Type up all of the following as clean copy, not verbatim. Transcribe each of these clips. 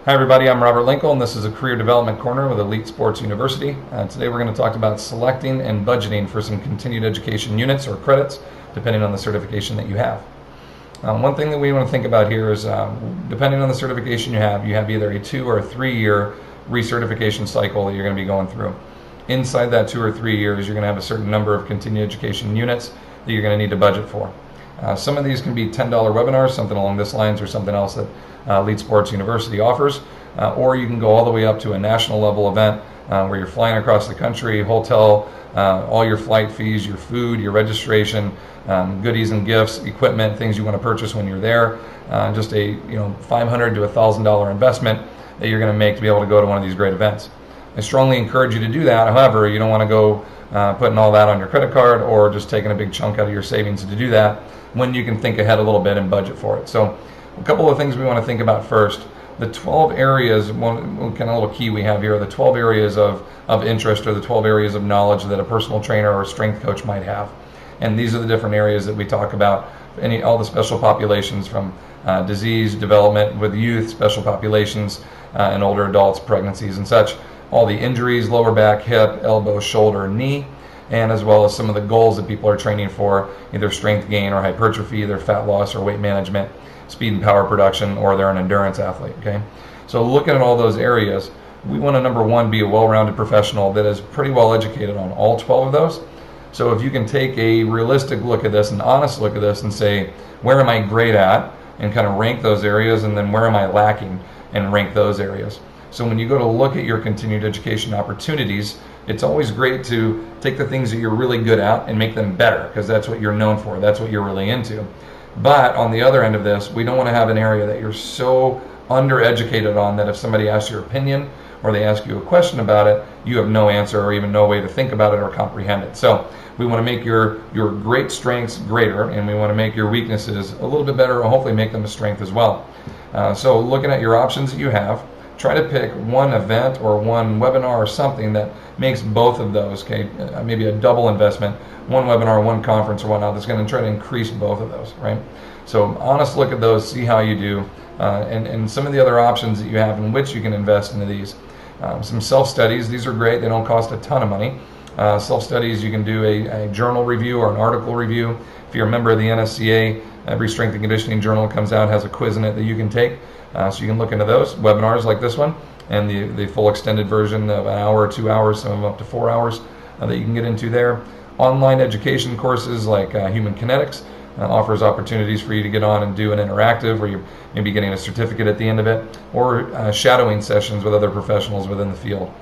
Hi everybody, I'm Robert Linkle and this is a Career Development Corner with Elite Sports University. Today we're going to talk about selecting and budgeting for some continued education units or credits depending on the certification that you have. One thing that we want to think about here is depending on the certification you have either a 2 or a 3 year recertification cycle that you're going to be going through. Inside that 2 or 3 years you're going to have a certain number of continued education units that you're going to need to budget for. Some of these can be $10 webinars, something along this lines, or something else that Elite Sports University offers, or you can go all the way up to a national level event where you're flying across the country, hotel, all your flight fees, your food, your registration, goodies and gifts, equipment, things you want to purchase when you're there, just a $500 to $1,000 investment that you're going to make to be able to go to one of these great events. I strongly encourage you to do that. However, you don't want to go putting all that on your credit card or just taking a big chunk out of your savings to do that when you can think ahead a little bit and budget for it. So a couple of things we want to think about first. The 12 areas, one kind of little key we have here, are the 12 areas of interest or the 12 areas of knowledge that a personal trainer or a strength coach might have. And these are the different areas that we talk about, all the special populations from disease, development with youth, special populations, and older adults, pregnancies and such, all the injuries, lower back, hip, elbow, shoulder, knee, and as well as some of the goals that people are training for, either strength gain or hypertrophy, either fat loss or weight management, speed and power production, or they're an endurance athlete. Okay, so looking at all those areas, we want to, number one, be a well-rounded professional that is pretty well educated on all 12 of those. So if you can take a realistic look at this, an honest look at this, and say, where am I great at, and kind of rank those areas, and then where am I lacking, and rank those areas. So when you go to look at your continued education opportunities, it's always great to take the things that you're really good at and make them better, because that's what you're known for, that's what you're really into. But on the other end of this, we don't want to have an area that you're so undereducated on that if somebody asks your opinion or they ask you a question about it, you have no answer or even no way to think about it or comprehend it. So we want to make your great strengths greater, and we want to make your weaknesses a little bit better, or hopefully make them a strength as well. So looking at your options that you have, try to pick one event or one webinar or something that makes both of those, okay? Maybe a double investment, one webinar, one conference or whatnot, that's going to try to increase both of those, right? So honest look at those, see how you do, and some of the other options that you have in which you can invest into these. Some self-studies, these are great, they don't cost a ton of money. Self-studies, you can do a journal review or an article review. If you're a member of the NSCA, every strength and conditioning journal that comes out has a quiz in it that you can take. So you can look into those webinars like this one, and the full extended version of an hour or 2 hours, some of them up to 4 hours that you can get into there. Online education courses like Human Kinetics offers opportunities for you to get on and do an interactive where you're maybe getting a certificate at the end of it, or shadowing sessions with other professionals within the field.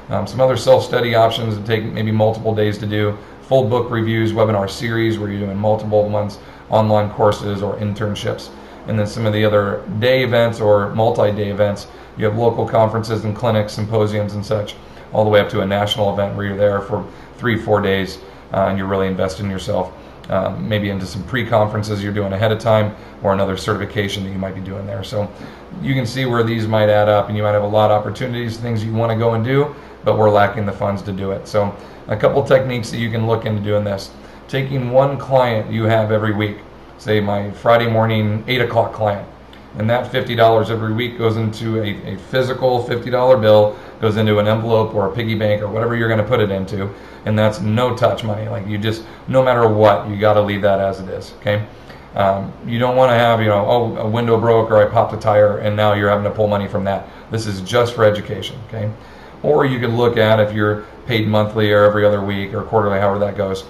Some other self-study options that take maybe multiple days to do, full book reviews, webinar series where you're doing multiple ones, online courses or internships. And then some of the other day events or multi-day events, you have local conferences and clinics, symposiums and such, all the way up to a national event where you're there for 3-4 days and you're really investing in yourself, maybe into some pre-conferences you're doing ahead of time, or another certification that you might be doing there. So you can see where these might add up, and you might have a lot of opportunities, things you want to go and do, but we're lacking the funds to do it. So a couple techniques that you can look into doing this. Taking one client you have every week, say my Friday morning 8 o'clock client, and that $50 every week goes into a physical $50 bill, goes into an envelope or a piggy bank or whatever you're going to put it into, and that's no touch money. Like, you just, no matter what, you got to leave that as it is, okay? You don't want to have, oh, a window broke or I popped a tire and now you're having to pull money from that. This is just for education, okay? Or you can look at, if you're paid monthly or every other week or quarterly, however that goes,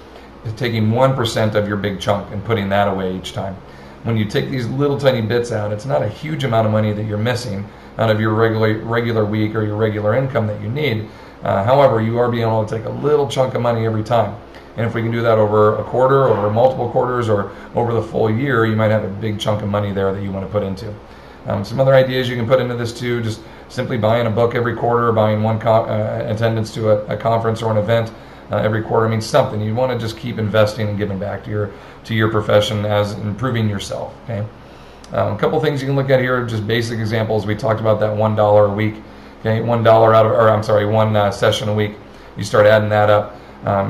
taking 1% of your big chunk and putting that away each time. When you take these little tiny bits out, it's not a huge amount of money that you're missing out of your regular week or your regular income that you need. However, you are being able to take a little chunk of money every time. And if we can do that over a quarter, over multiple quarters, or over the full year, you might have a big chunk of money there that you want to put into. Some other ideas you can put into this too, just simply buying a book every quarter, buying one attendance to a conference or an event every quarter. Means something. You want to just keep investing and giving back to your profession as improving yourself. Okay. A couple things you can look at here, just basic examples. We talked about that $1 a week. Okay, one session a week. You start adding that up.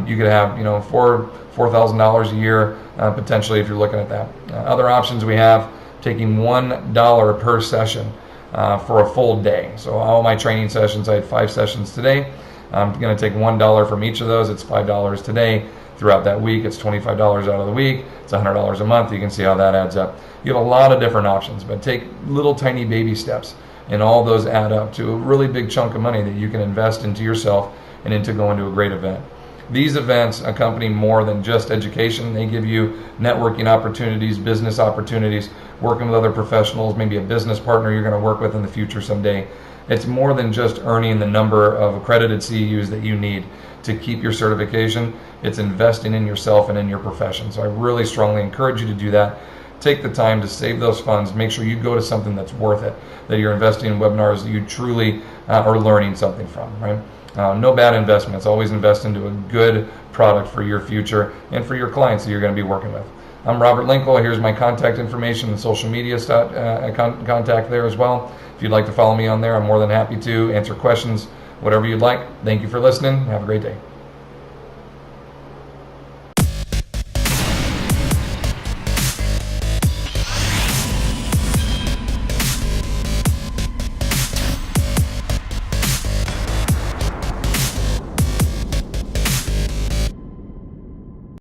You could have $4,000 a year potentially if you're looking at that. Other options we have, taking $1 per session. for a full day. So all my training sessions, I had 5 sessions today. I'm going to take $1 from each of those. It's $5 today. Throughout that week, it's $25 out of the week. It's $100 a month. You can see how that adds up. You have a lot of different options, but take little tiny baby steps, and all those add up to a really big chunk of money that you can invest into yourself and into going to a great event. These events accompany more than just education. They give you networking opportunities, business opportunities, working with other professionals, maybe a business partner you're going to work with in the future someday. It's more than just earning the number of accredited CEUs that you need to keep your certification. It's investing in yourself and in your profession. So I really strongly encourage you to do that. Take the time to save those funds. Make sure you go to something that's worth it, that you're investing in webinars that you truly are learning something from, right? No bad investments. Always invest into a good product for your future and for your clients that you're going to be working with. I'm Robert Linkle. Here's my contact information and social media contact there as well. If you'd like to follow me on there, I'm more than happy to answer questions, whatever you'd like. Thank you for listening. Have a great day.